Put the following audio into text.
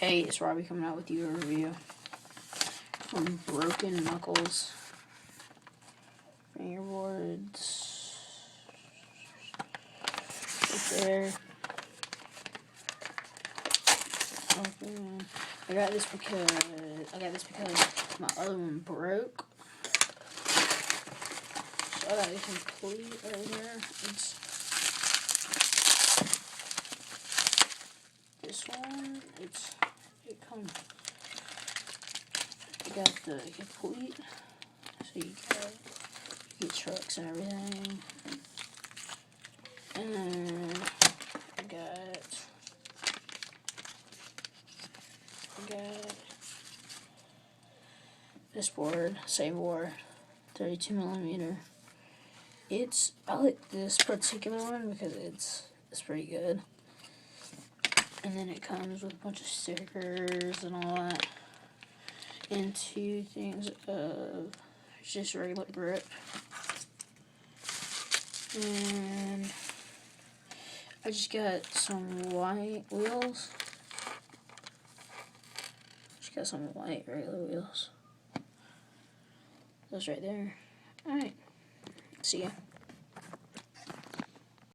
Hey, it's Robbie coming out with you a review from Broken Knuckles fingerboards. Right there. Open. I got this because my other one broke. So I got it complete right here. It's this one. It comes. You got the complete. So you get trucks and everything. And then I got this board, same board, 32mm. I like this particular one because it's pretty good. And then it comes with a bunch of stickers and all that. And two things of just regular grip. And I just got some white wheels. Just got some white regular wheels. Those right there. Alright. See ya.